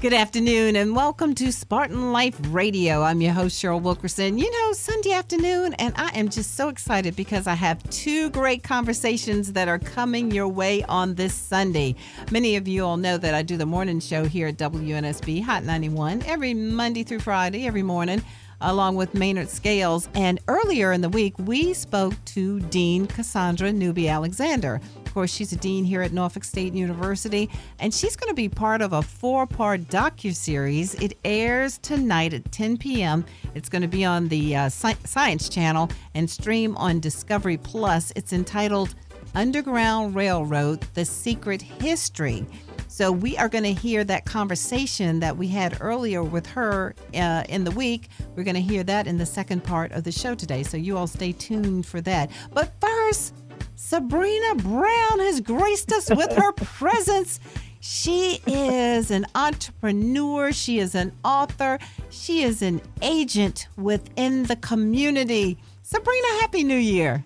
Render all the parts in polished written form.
Good afternoon and welcome to Spartan Life Radio. I'm your host, Cheryl Wilkerson. You know, Sunday afternoon, and I am just so excited because I have two great conversations that are coming your way on this Sunday. Many of you all know that I do the morning show here at WNSB Hot 91 every Monday through Friday, every morning, along with Maynard Scales. And earlier in the week, we spoke to Dean Cassandra Newby-Alexander. Of course, she's a dean here at Norfolk State University, and she's going to be part of a 4-part docu-series. It airs tonight at 10 p.m. It's going to be on the Science Channel and stream on Discovery Plus. It's entitled Underground Railroad, The Secret History. So we are going to hear that conversation that we had earlier with her in the week. We're going to hear that in the second part of the show today. So you all stay tuned for that. But first, Sabrina Brown has graced us with her presence. She is an entrepreneur. She is an author. She is an agent within the community. Sabrina, Happy New Year.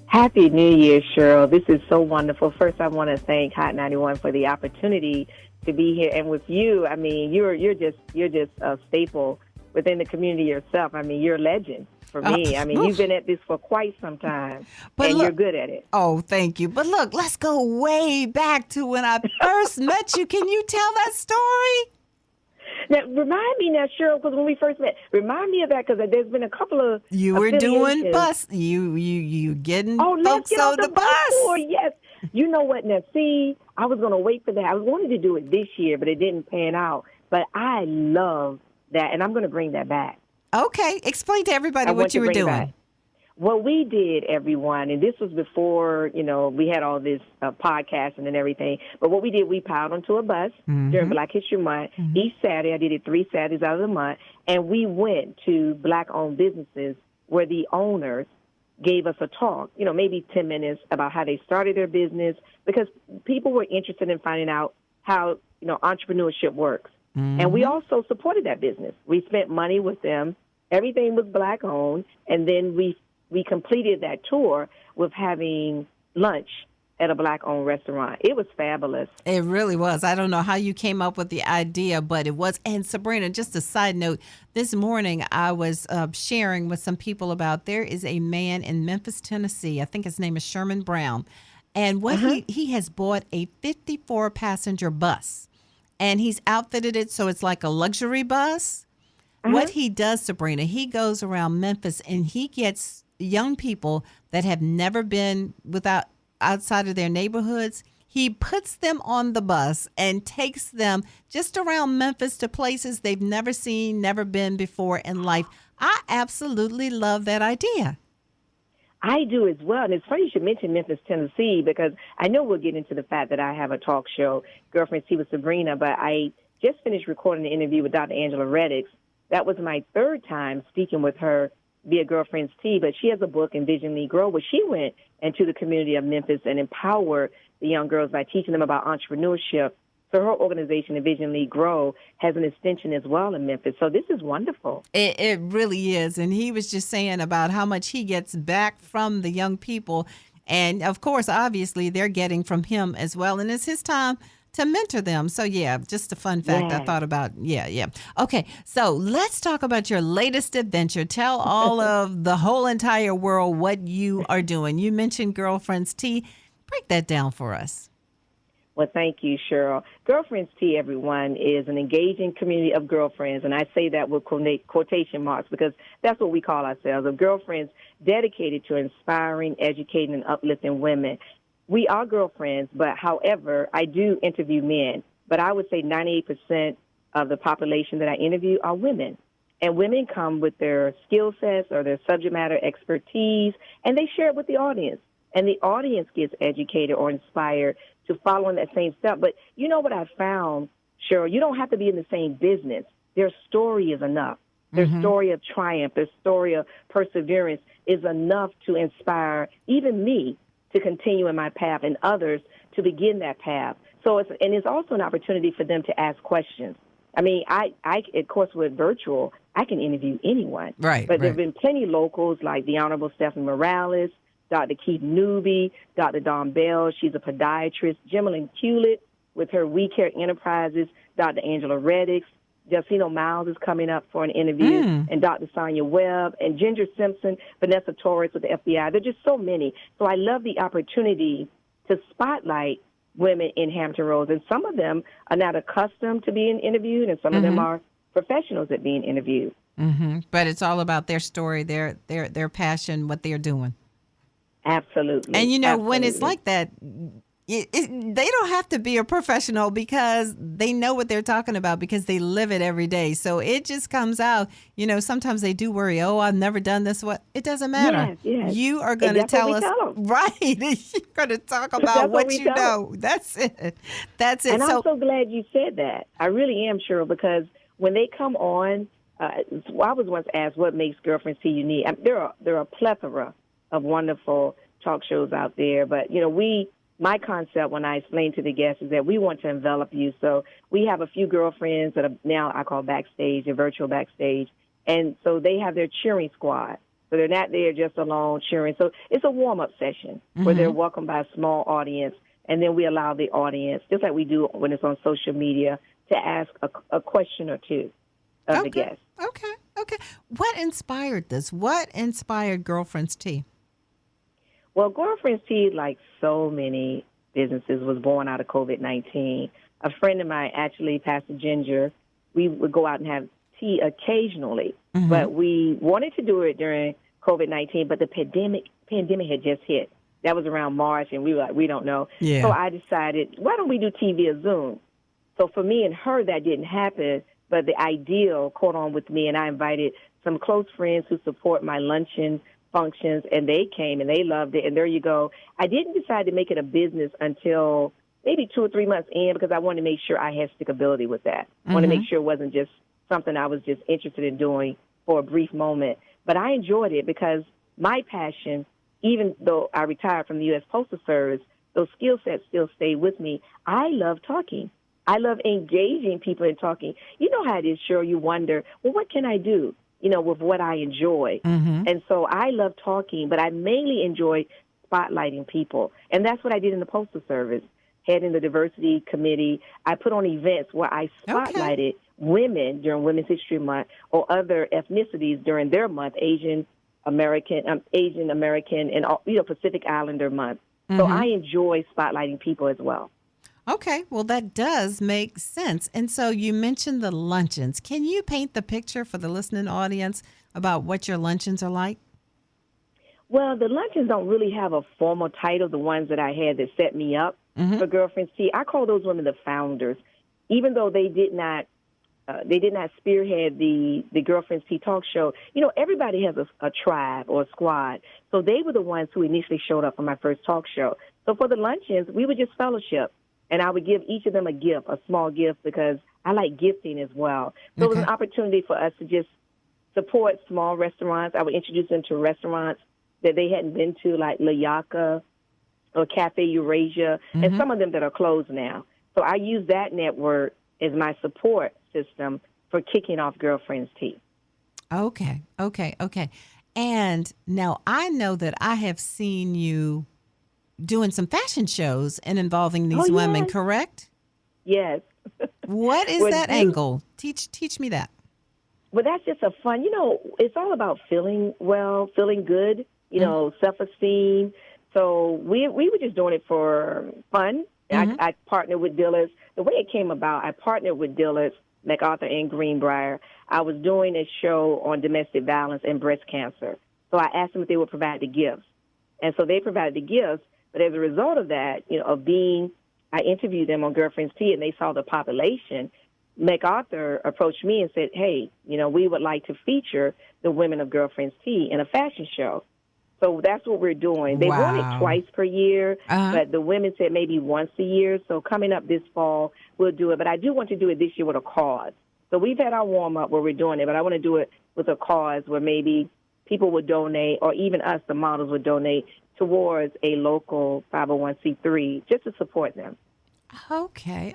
Happy New Year, Cheryl. This is so wonderful. First, I want to thank Hot 91 for the opportunity to be here. And with you, I mean, you're just a staple within the community yourself. I mean, you're a legend. For me, I mean, you've been at this for quite some time, and you're good at it. Oh, thank you. But look, let's go way back to when I first met you. Can you tell that story? Now, remind me now, Cheryl, because when we first met, remind me of that, because there's been a couple of You were doing bus. You getting let's get on the bus tour. Yes. You know what? Now, see, I was going to wait for that. I wanted to do it this year, but it didn't pan out. But I love that, and I'm going to bring that back. Okay. Explain to everybody what you were doing. What we did, everyone, and this was before, we had all this podcasting and everything, but what we did, we piled onto a bus during Black History Month. Each Saturday, I did it 3 Saturdays out of the month, and we went to Black-owned businesses where the owners gave us a talk, maybe 10 minutes about how they started their business, because people were interested in finding out how, entrepreneurship works. And we also supported that business. We spent money with them. Everything was Black-owned, and then we completed that tour with having lunch at a Black-owned restaurant. It was fabulous. It really was. I don't know how you came up with the idea, but it was. And Sabrina, just a side note, this morning I was sharing with some people about there is a man in Memphis, Tennessee. I think his name is Sherman Brown. And what he has bought a 54-passenger bus, and he's outfitted it so it's like a luxury bus. What he does, Sabrina, he goes around Memphis and he gets young people that have never been outside of their neighborhoods. He puts them on the bus and takes them just around Memphis to places they've never seen, never been before in life. I absolutely love that idea. I do as well. And it's funny you should mention Memphis, Tennessee, because I know we'll get into the fact that I have a talk show, Girlfriend's Tea with Sebrina, but I just finished recording an interview with Dr. Angela Reddix. That was my third time speaking with her via Girlfriend's Tea, but she has a book, Envision Me Grow, where she went into the community of Memphis and empowered the young girls by teaching them about entrepreneurship. So her organization, Envision Me Grow, has an extension as well in Memphis. So this is wonderful. It really is. And he was just saying about how much he gets back from the young people. And, of course, obviously, they're getting from him as well. And it's his time to mentor them. So, yeah, just a fun fact I thought about. Yeah. Okay, so let's talk about your latest adventure. Tell all of the whole entire world what you are doing. You mentioned Girlfriend's Tea. Break that down for us. Well, thank you, Cheryl. Girlfriend's Tea, everyone, is an engaging community of girlfriends, and I say that with quotation marks because that's what we call ourselves, of girlfriends dedicated to inspiring, educating, and uplifting women. We are girlfriends, but however, I do interview men, but I would say 98% of the population that I interview are women. And women come with their skill sets or their subject matter expertise, and they share it with the audience. And the audience gets educated or inspired to follow in that same step. But you know what I found, Cheryl? You don't have to be in the same business. Their story is enough. Their story of triumph, their story of perseverance is enough to inspire even me to continue in my path and others to begin that path. So it's also an opportunity for them to ask questions. I mean, I of course, with virtual, I can interview anyone. Right. But there have been plenty locals like the Honorable Stephanie Morales, Dr. Keith Newby, Dr. Dawn Bell. She's a podiatrist. Jimmalyn Hewlett with her We Care Enterprises. Dr. Angela Reddick. Justino Miles is coming up for an interview, and Dr. Sonia Webb, and Ginger Simpson, Vanessa Torres with the FBI. There are just so many. So I love the opportunity to spotlight women in Hampton Roads, and some of them are not accustomed to being interviewed, and some of them are professionals at being interviewed. But it's all about their story, their passion, what they're doing. Absolutely. And, you know, when it's like that, they don't have to be a professional because they know what they're talking about because they live it every day. So it just comes out. You know, sometimes they do worry, oh, I've never done this. What? It doesn't matter. Yes. You are going to tell us. Right. You're going to talk about what you know. That's it. That's it. And I'm so glad you said that. I really am, Cheryl, because when they come on, I was once asked what makes Girlfriends Tea unique. There are a plethora of wonderful talk shows out there, but, you know, my concept when I explain to the guests is that we want to envelop you. So we have a few girlfriends that are now I call backstage, a virtual backstage. And so they have their cheering squad. So they're not there just alone cheering. So it's a warm-up session where they're welcomed by a small audience. And then we allow the audience, just like we do when it's on social media, to ask a question or two of the guests. Okay. What inspired this? What inspired Girlfriends Tea? Well, Girlfriends Tea, like so many businesses, was born out of COVID-19. A friend of mine, actually, Pastor Ginger, we would go out and have tea occasionally, but we wanted to do it during COVID-19, but the pandemic had just hit. That was around March, and we were like, we don't know. Yeah. So I decided, why don't we do tea via Zoom? So for me and her, that didn't happen, but the ideal caught on with me, and I invited some close friends who support my luncheon functions, and they came and they loved it, and there you go. I didn't decide to make it a business until maybe 2 or 3 months in because I wanted to make sure I had stickability with that. I wanted to make sure it wasn't just something I was just interested in doing for a brief moment. But I enjoyed it because my passion, even though I retired from the U.S. Postal Service, those skill sets still stay with me. I love talking. I love engaging people in talking. You know how it is, Cheryl, you wonder, well, what can I do? You know, with what I enjoy. And so I love talking, but I mainly enjoy spotlighting people. And that's what I did in the Postal Service, heading the diversity committee. I put on events where I spotlighted women during Women's History Month or other ethnicities during their month, Asian American, and Pacific Islander month. So I enjoy spotlighting people as well. Okay, well, that does make sense. And so you mentioned the luncheons. Can you paint the picture for the listening audience about what your luncheons are like? Well, the luncheons don't really have a formal title, the ones that I had that set me up for Girlfriends Tea. I call those women the founders, even though they did not spearhead the Girlfriends Tea talk show. You know, everybody has a tribe or a squad. So they were the ones who initially showed up for my first talk show. So for the luncheons, we would just fellowship. And I would give each of them a gift, a small gift, because I like gifting as well. So it was an opportunity for us to just support small restaurants. I would introduce them to restaurants that they hadn't been to, like La Yaca or Cafe Eurasia, and some of them that are closed now. So I use that network as my support system for kicking off Girlfriends Tea. Okay. And now I know that I have seen you doing some fashion shows and involving these women, correct? Yes. What is that angle? Teach me that. Well, that's just a fun, it's all about feeling well, feeling good, self-esteem. So we were just doing it for fun. I partnered with dealers. The way it came about, I partnered with dealers, MacArthur and Greenbrier. I was doing a show on domestic violence and breast cancer. So I asked them if they would provide the gifts. And so they provided the gifts. But as a result of that, I interviewed them on Girlfriends Tea, and they saw the population. MacArthur approached me and said, hey, we would like to feature the women of Girlfriends Tea in a fashion show. So that's what we're doing. They want it twice per year, but the women said maybe once a year. So coming up this fall, we'll do it. But I do want to do it this year with a cause. So we've had our warm-up where we're doing it, but I want to do it with a cause where maybe people would donate, or even us, the models, would donate towards a local 501c3 just to support them. Okay.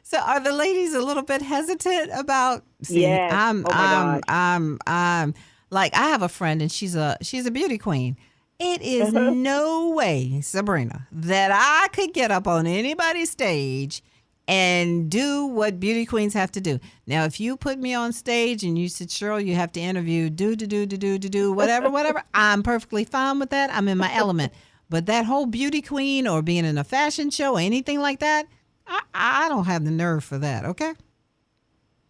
So are the ladies a little bit hesitant about? Yes. I'm like, I have a friend and she's a beauty queen. It is no way, Sabrina, that I could get up on anybody's stage and do what beauty queens have to do. Now, if you put me on stage and you said, Cheryl, you have to interview, whatever, I'm perfectly fine with that. I'm in my element. But that whole beauty queen or being in a fashion show or anything like that, I don't have the nerve for that, okay?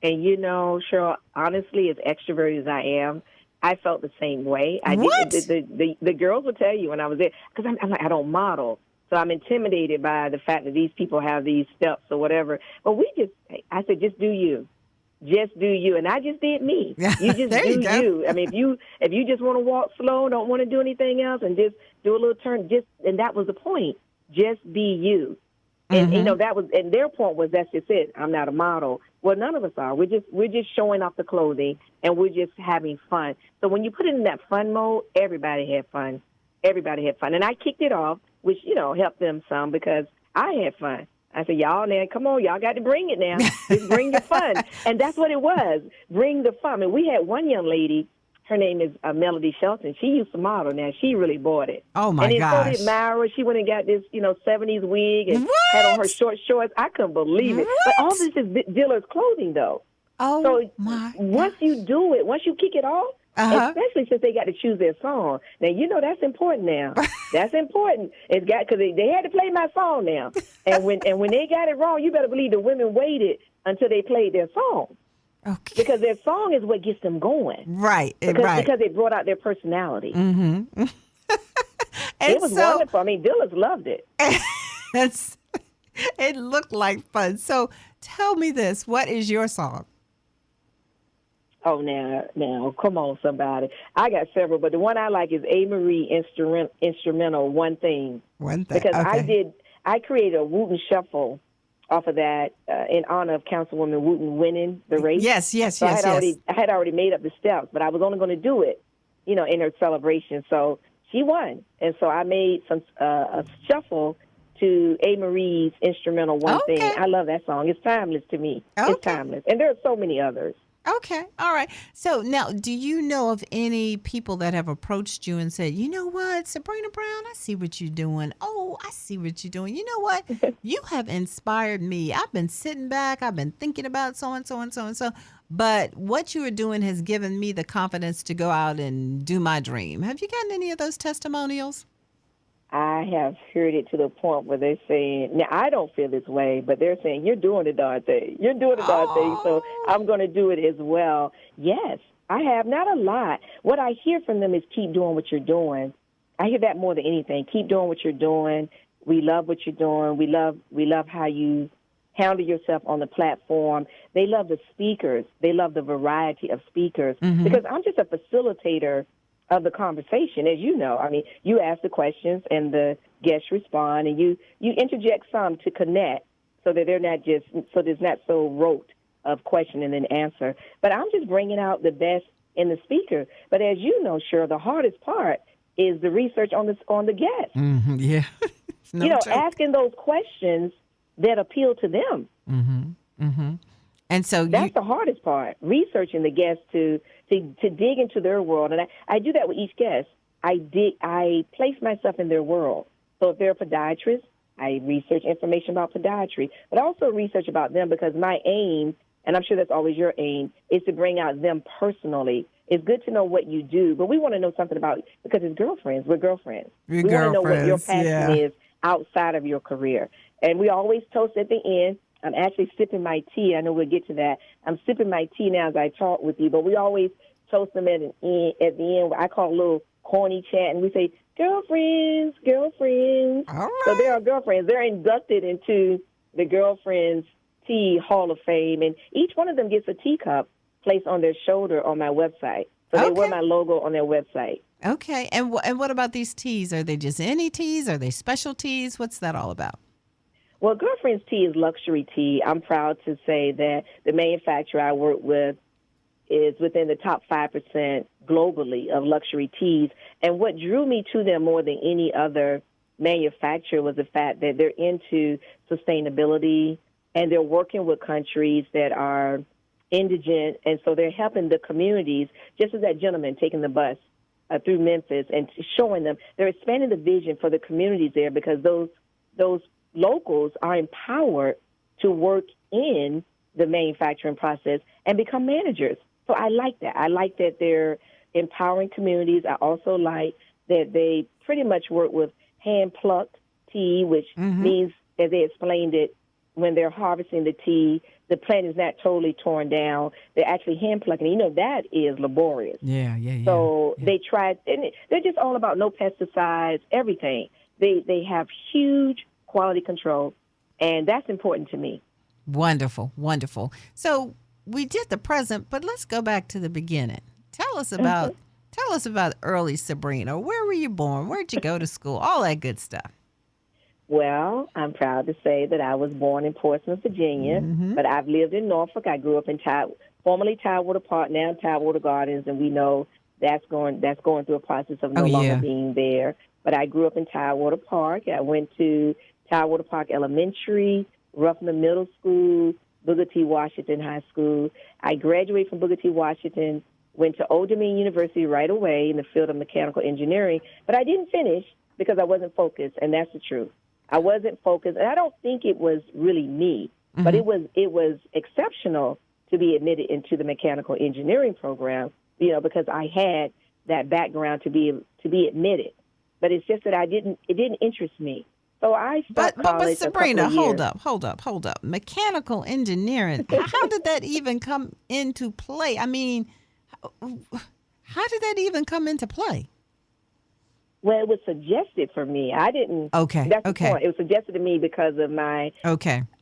And Cheryl, honestly, as extroverted as I am, I felt the same way. What? The girls will tell you when I was there, because I'm like, I don't model. So I'm intimidated by the fact that these people have these steps or whatever. But I said, just do you. Just do you. And I just did me. You just do you. I mean, if you just want to walk slow, don't want to do anything else, and just do a little turn, and that was the point. Just be you. And that was, and their point was, that's just it. I'm not a model. Well, none of us are. We're just showing off the clothing, and we're just having fun. So when you put it in that fun mode, everybody had fun. Everybody had fun. And I kicked it off, which, helped them some because I had fun. I said, y'all, now, come on, y'all got to bring it now. Just bring the fun. And that's what it was. Bring the fun. And we had one young lady, her name is Melody Shelton. She used to model. Now, she really bought it. Oh, my gosh. And so did Myra. She went and got this, 70s wig and had on her short shorts. I couldn't believe it. But all this is dealer's clothing, though. Oh, so my once you do it, once you kick it off, especially since they got to choose their song. Now, that's important now. That's important. It's got, because they had to play my song now. And when they got it wrong, you better believe the women waited until they played their song. Okay. Because their song is what gets them going. Right. Because they brought out their personality. Mm-hmm. It was wonderful. I mean, Dillas loved it. It looked like fun. So tell me this. What is your song? Oh, now, come on, somebody. I got several, but the one I like is A. Marie instrumental, One Thing. One Thing, because okay. I created a Wooten shuffle off of that in honor of Councilwoman Wooten winning the race. Yes. So I had already made up the steps, but I was only going to do it, in her celebration. So she won, and so I made a shuffle to A. Marie's instrumental One Thing. I love that song. It's timeless to me. Okay. It's timeless, and there are so many others. Okay. All right. So now, do you know of any people that have approached you and said, you know what, Sabrina Brown, I see what you're doing. Oh, I see what you're doing. You know what? You have inspired me. I've been sitting back. I've been thinking about so and so and so and so. But what you are doing has given me the confidence to go out and do my dream. Have you gotten any of those testimonials? I have heard it to the point where they're saying, now I don't feel this way, but they're saying, you're doing the darn thing. You're doing the darn thing, so I'm going to do it as well. Yes, I have. Not a lot. What I hear from them is keep doing what you're doing. I hear that more than anything. Keep doing what you're doing. We love what you're doing. We love how you handle yourself on the platform. They love the speakers. They love the variety of speakers because I'm just a facilitator of the conversation, as you know. I mean, you ask the questions and the guests respond, and you interject some to connect so that there's not so rote of question and then answer. But I'm just bringing out the best in the speaker. But as you know, Cheryl, the hardest part is the research on the guest. Mm-hmm, yeah. Asking those questions that appeal to them. Mm-hmm, mm-hmm. And so that's the hardest part, researching the guests to dig into their world. And I do that with each guest. I place myself in their world. So if they're a podiatrist, I research information about podiatry, but also research about them, because my aim, and I'm sure that's always your aim, is to bring out them personally. It's good to know what you do, but we want to know something about, because as girlfriends, we're girlfriends. We want to know what your passion is outside of your career. And we always toast at the end. I'm actually sipping my tea. I know we'll get to that. I'm sipping my tea now as I talk with you, but we always toast them at the end. I call it a little corny chat, and we say, girlfriends. All right. So they are girlfriends. They're inducted into the Girlfriends Tea Hall of Fame, and each one of them gets a teacup placed on their shoulder on my website. So they wear my logo on their website. Okay. And what about these teas? Are they just any teas? Are they special teas? What's that all about? Well, Girlfriends Tea is luxury tea. I'm proud to say that the manufacturer I work with is within the top 5% globally of luxury teas. And what drew me to them more than any other manufacturer was the fact that they're into sustainability, and they're working with countries that are indigent, and so they're helping the communities, just as that gentleman taking the bus through Memphis and showing them. They're expanding the vision for the communities there, because those locals are empowered to work in the manufacturing process and become managers. So I like that. I like that they're empowering communities. I also like that they pretty much work with hand-plucked tea, which means, as they explained it, when they're harvesting the tea, the plant is not totally torn down. They're actually hand-plucking. You know, that is laborious. Yeah. So they tried, and they're just all about no pesticides, everything. They have huge quality control, and that's important to me. Wonderful. So we did the present, but let's go back to the beginning. Tell us about early Sabrina. Where were you born? Where'd you go to school? All that good stuff. Well, I'm proud to say that I was born in Portsmouth, Virginia, but I've lived in Norfolk. I grew up in formerly Tidewater Park, now Tidewater Gardens, and we know that's going through a process of no longer being there. But I grew up in Tidewater Park. I went to Tidewater Park Elementary, Ruffman Middle School, Booker T. Washington High School. I graduated from Booker T. Washington, went to Old Dominion University right away in the field of mechanical engineering, but I didn't finish because I wasn't focused, and that's the truth. I wasn't focused, and I don't think it was really me, but it was exceptional to be admitted into the mechanical engineering program, because I had that background to be admitted. But it's just that it didn't interest me. So I stopped college. But Sabrina, hold up. Mechanical engineering, how did that even come into play? I mean, how did that even come into play? Well, it was suggested for me. I didn't. Okay. That's the point. It was suggested to me because of my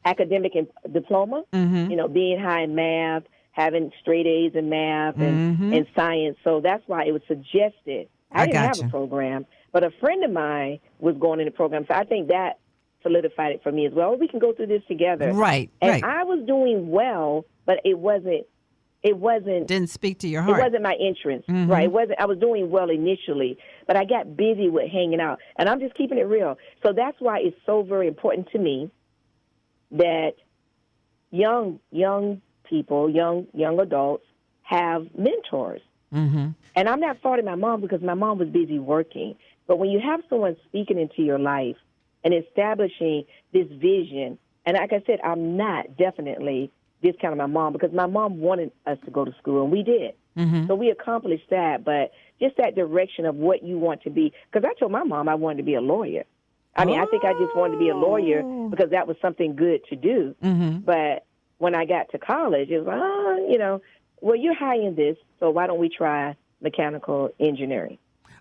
academic diploma, being high in math, having straight A's in math and science. So that's why it was suggested. I didn't have a program, but a friend of mine was going in the program. So I think that solidified it for me as well. We can go through this together. Right. And I was doing well, but it wasn't. Didn't speak to your heart. It wasn't my interest, right? It wasn't. I was doing well initially, but I got busy with hanging out, and I'm just keeping it real. So that's why it's so very important to me that young people, young adults have mentors. And I'm not faulting my mom because my mom was busy working. But when you have someone speaking into your life and establishing this vision, and like I said, I'm not definitely discounting my mom because my mom wanted us to go to school, and we did. So we accomplished that, but just that direction of what you want to be. Because I told my mom I wanted to be a lawyer. I mean, I think I just wanted to be a lawyer because that was something good to do. But when I got to college, it was like, well, you're high in this, so why don't we try mechanical engineering?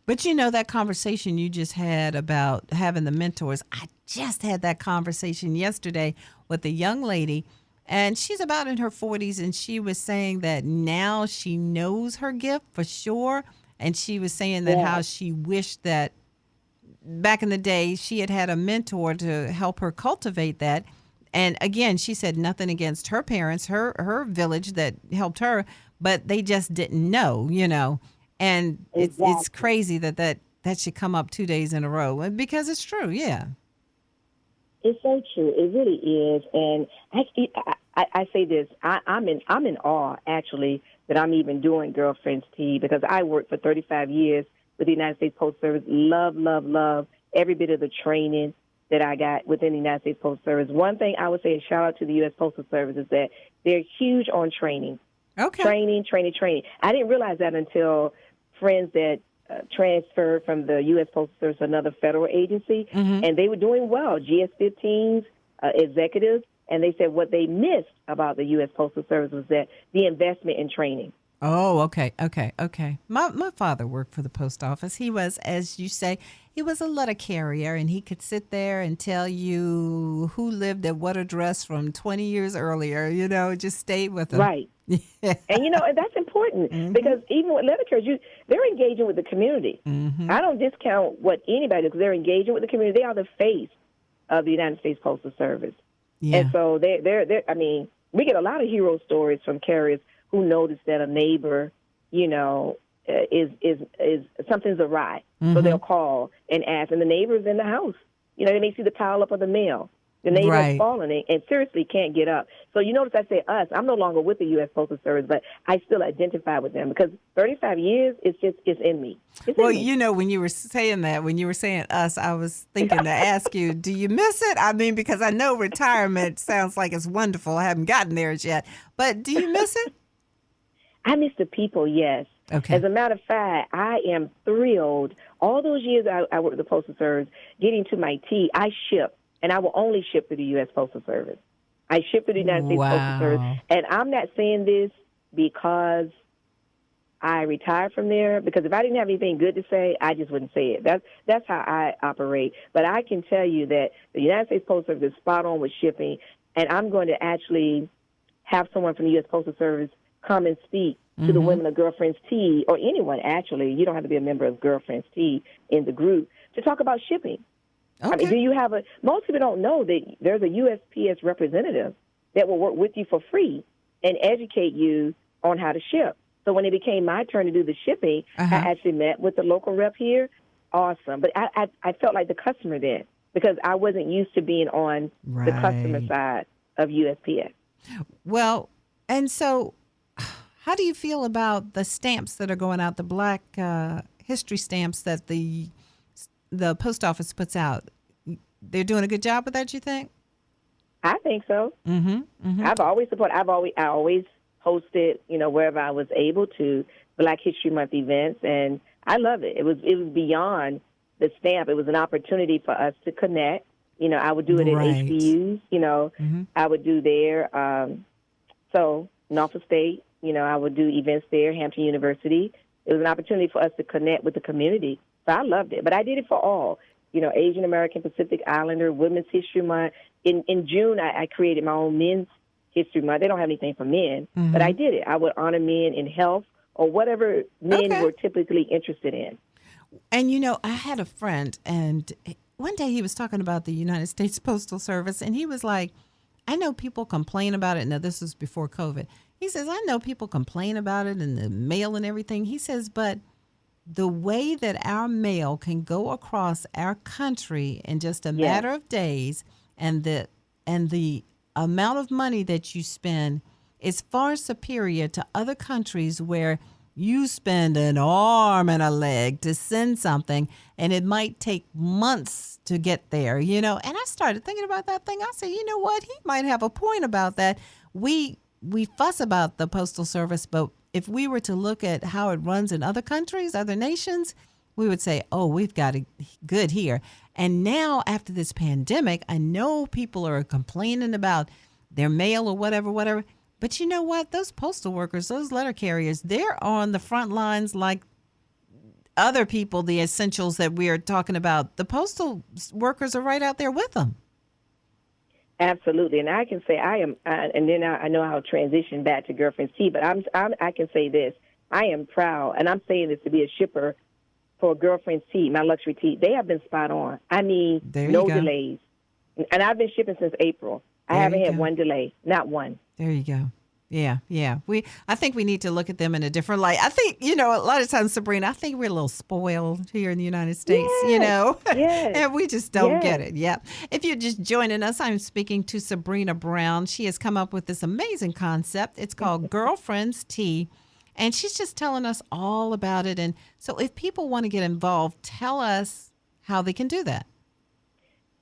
But that conversation you just had about having the mentors, I just had that conversation yesterday with a young lady. And she's about in her 40s, and she was saying that now she knows her gift for sure. And she was saying that how she wished that back in the day she had a mentor to help her cultivate that. And again, she said nothing against her parents, her village that helped her, but they just didn't know, And it's crazy that should come up 2 days in a row because it's true, It's so true. It really is. And I say this, I'm in awe, actually, that I'm even doing Girlfriends Tea because I worked for 35 years with the United States Postal Service. Love every bit of the training that I got within the United States Postal Service. One thing I would say, a shout out to the U.S. Postal Service, is that they're huge on training. Okay. Training. I didn't realize that until friends that transferred from the U.S. Postal Service to another federal agency, and they were doing well, GS-15s, executives, and they said what they missed about the U.S. Postal Service was that the investment in training. Oh, okay. My father worked for the post office. He was, as you say, he was a letter carrier, and he could sit there and tell you who lived at what address from 20 years earlier, just stayed with them. Right. And, and that's important because even with letter carriers, they're engaging with the community. I don't discount what anybody does because they're engaging with the community. They are the face of the United States Postal Service. Yeah. And so they're I mean, we get a lot of hero stories from carriers who notice that a neighbor, is something's awry. So they'll call and ask, and the neighbor's in the house. They may see the pile up of the mail. The navel has Right. fallen and seriously can't get up. So you notice I say us. I'm no longer with the U.S. Postal Service, but I still identify with them because 35 years, it's in me. It's Well, in me. when you were saying that, when you were saying us, I was thinking to ask you, do you miss it? I mean, because I know retirement sounds like it's wonderful. I haven't gotten there yet. But do you miss it? I miss the people, yes. Okay. As a matter of fact, I am thrilled. All those years I worked with the Postal Service, getting to my T, I ship, and I will only ship through the U.S. Postal Service. I ship through the United States Postal Service. Wow. And I'm not saying this because I retired from there, because if I didn't have anything good to say, I just wouldn't say it. That's how I operate. But I can tell you that the United States Postal Service is spot on with shipping, and I'm going to actually have someone from the U.S. Postal Service come and speak to the women of Girlfriends Tea, or anyone, actually. You don't have to be a member of Girlfriends Tea in the group, to talk about shipping. Okay. I mean, do you have most people don't know that there's a USPS representative that will work with you for free and educate you on how to ship. So when it became my turn to do the shipping, I actually met with the local rep here. Awesome. But I felt like the customer then, because I wasn't used to being on the customer side of USPS. Well, and so how do you feel about the stamps that are going out, the Black history stamps that the post office puts out? They're doing a good job with that, you think? I think so. Mm-hmm. I've always supported. I always hosted, wherever I was able to, Black History Month events, and I love it. It was beyond the stamp. It was an opportunity for us to connect. I would do it at HBUs. I would do there. So Norfolk State. I would do events there. Hampton University. It was an opportunity for us to connect with the community. So I loved it. But I did it for all. Asian American, Pacific Islander, Women's History Month. In June, I created my own Men's History Month. They don't have anything for men, but I did it. I would honor men in health or whatever men were typically interested in. And, I had a friend, and one day he was talking about the United States Postal Service, and he was like, I know people complain about it. Now, this was before COVID. He says, I know people complain about it and the mail and everything. He says, but the way that our mail can go across our country in just a matter of days, and the amount of money that you spend is far superior to other countries where you spend an arm and a leg to send something, and it might take months to get there, And I started thinking about that thing. I said, you know what? He might have a point about that. We fuss about the Postal Service, but if we were to look at how it runs in other countries, other nations, we would say, oh, we've got it good here. And now after this pandemic, I know people are complaining about their mail or whatever. But you know what? Those postal workers, those letter carriers, they're on the front lines like other people, the essentials that we are talking about. The postal workers are right out there with them. Absolutely, and I can say I am, and then I know I'll transition back to Girlfriend's Tea, but I can say this: I am proud, and I'm saying this to be a shipper for Girlfriend's Tea, my luxury tea. They have been spot on. I mean, no delays, and I've been shipping since April. I haven't had one delay, not one. There you go. Yeah. I think we need to look at them in a different light. I think, a lot of times, Sabrina, I think we're a little spoiled here in the United States, and we just don't get it. Yeah. If you're just joining us, I'm speaking to Sabrina Brown. She has come up with this amazing concept. It's called Girlfriends Tea, and she's just telling us all about it. And so if people want to get involved, tell us how they can do that.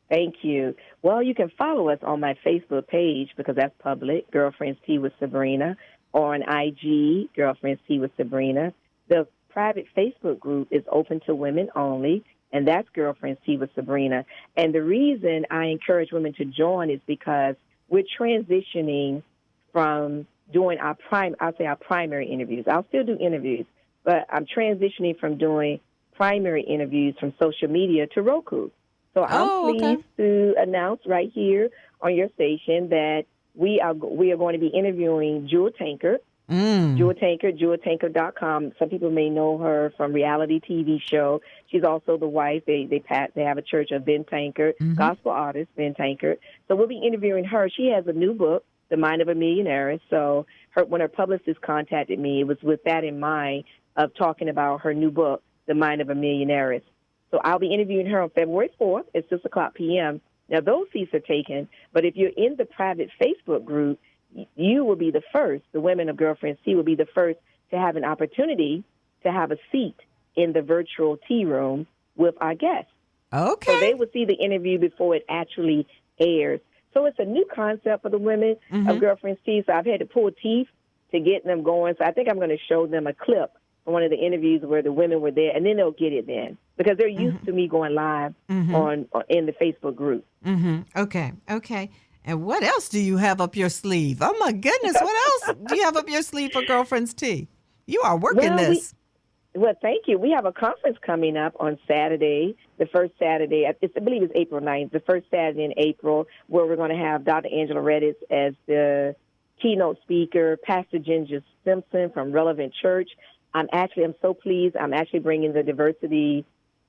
Thank you. Well, you can follow us on my Facebook page because that's public, Girlfriends Tea with Sabrina, or on IG, Girlfriends Tea with Sabrina. The private Facebook group is open to women only, and that's Girlfriends Tea with Sabrina. And the reason I encourage women to join is because we're transitioning from doing our primary interviews. I'll still do interviews, but I'm transitioning from doing primary interviews from social media to Roku. So I'm pleased to announce right here on your station that we are going to be interviewing Jewel Tankard. Jewel Tankard, jeweltankard.com. Some people may know her from reality TV show. She's also the wife. They have a church of Ben Tankard, gospel artist Ben Tankard. So we'll be interviewing her. She has a new book, The Mind of a Millionaire. So when her publicist contacted me, it was with that in mind of talking about her new book, The Mind of a Millionaire. So I'll be interviewing her on February 4th at 6 o'clock p.m. Now, those seats are taken, but if you're in the private Facebook group, you will be the first, the women of Girlfriends Tea will be the first to have an opportunity to have a seat in the virtual tea room with our guests. Okay. So they will see the interview before it actually airs. So it's a new concept for the women of Girlfriends Tea. So I've had to pull teeth to get them going. So I think I'm going to show them a clip from one of the interviews where the women were there, and then they'll get it then because they're used to me going live on in the Facebook group. Okay. And what else do you have up your sleeve? Oh, my goodness. What else do you have up your sleeve for Girlfriends Tea? You are working this. Well, thank you. We have a conference coming up on Saturday, the first Saturday. I believe it's April 9th, the first Saturday in April, where we're going to have Dr. Angela Redis as the keynote speaker, Pastor Ginger Simpson from Relevant Church. I'm so pleased. I'm actually bringing the diversity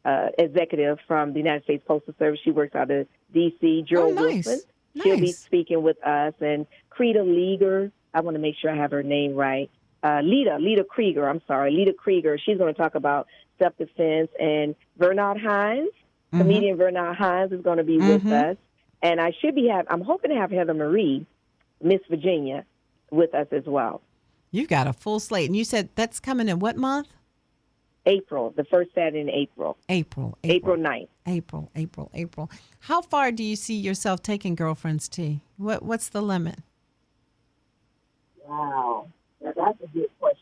executive from the United States Postal Service. She works out of D.C., Gerald Wilson. She'll be speaking with us. And Creta Leager, I want to make sure I have her name right. Lita Krieger. She's going to talk about self-defense. And Vernard Hines, comedian Vernard Hines, is going to be with us. And I'm hoping to have Heather Marie, Miss Virginia, with us as well. You've got a full slate. And you said that's coming in what month? April, the first Saturday in April. April 9th. April. How far do you see yourself taking Girlfriends Tea? What's the limit? Wow. That's a good question.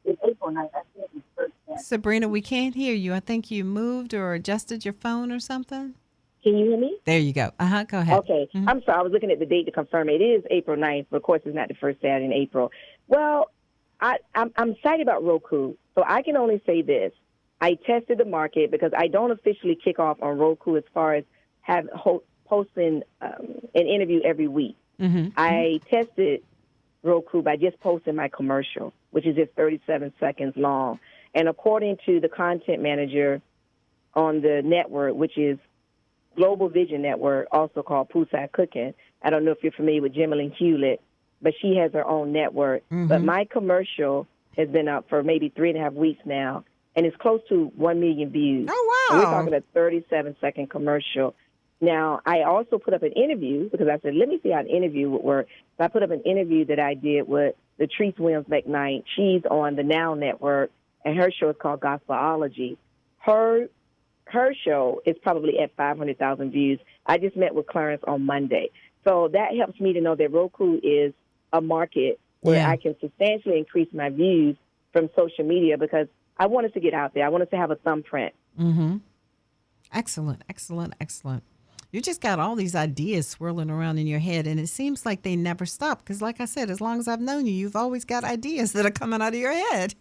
It's April 9th. I think it's first Saturday. Sabrina, we can't hear you. I think you moved or adjusted your phone or something. Can you hear me? There you go. Go ahead. Okay. I'm sorry. I was looking at the date to confirm it. It is April 9th, but of course it's not the first Saturday in April. Well, I'm excited about Roku, so I can only say this. I tested the market because I don't officially kick off on Roku as far as posting an interview every week. I tested Roku by just posting my commercial, which is just 37 seconds long. And according to the content manager on the network, which is Global Vision Network, also called Poolside Cooking, I don't know if you're familiar with Jimmy Hewlett, but she has her own network. But my commercial has been up for maybe 3.5 weeks now, and it's close to 1 million views. Oh, wow. And we're talking a 37-second commercial. Now, I also put up an interview because I said, let me see how an interview would work. So I put up an interview that I did with Latrice Williams-McKnight. She's on the Now Network, and her show is called Gospelology. Her show is probably at 500,000 views. I just met with Clarence on Monday. So that helps me to know that Roku is a market where I can substantially increase my views from social media because I want us to get out there. I want us to have a thumbprint. Excellent. You just got all these ideas swirling around in your head, and it seems like they never stop because, like I said, as long as I've known you, you've always got ideas that are coming out of your head.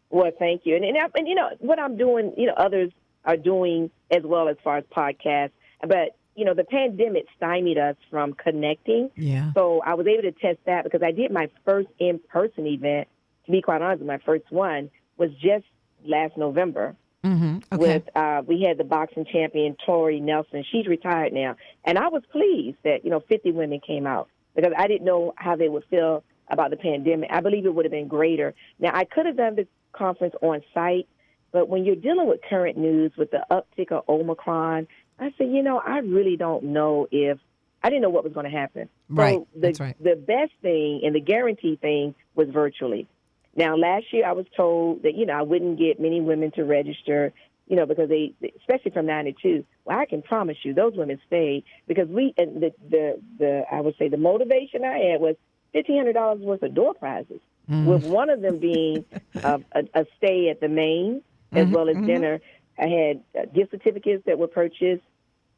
Well, thank you. And you know, what I'm doing, you know, others are doing as well as far as podcasts. But, you know, the pandemic stymied us from connecting. Yeah. So I was able to test that because I did my first in-person event. To be quite honest, my first one was just last November. Okay. We had the boxing champion, Tori Nelson. She's retired now. And I was pleased that, you know, 50 women came out because I didn't know how they would feel about the pandemic. I believe it would have been greater. Now, I could have done this conference on site, but when you're dealing with current news with the uptick of Omicron, I said, you know, I really don't know I didn't know what was going to happen. Right. So That's right. The best thing and the guaranteed thing was virtually. Now, last year I was told that, you know, I wouldn't get many women to register, you know, because they, especially from 9 to 2. Well, I can promise you those women stayed because I would say the motivation I had was $1,500 worth of door prizes, with one of them being a stay at the Maine as well as dinner. I had gift certificates that were purchased,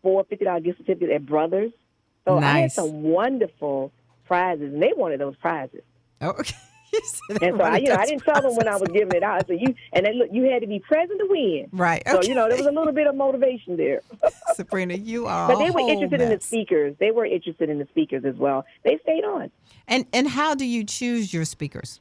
$4 $50 gift certificates at Brothers. So I had some wonderful prizes, and they wanted those prizes. Oh, okay. And so I didn't tell them when I was giving it out. So you had to be present to win. Right. Okay. So, you know, there was a little bit of motivation there. Sabrina, you are But they were interested in the speakers. They were interested in the speakers as well. They stayed on. And how do you choose your speakers?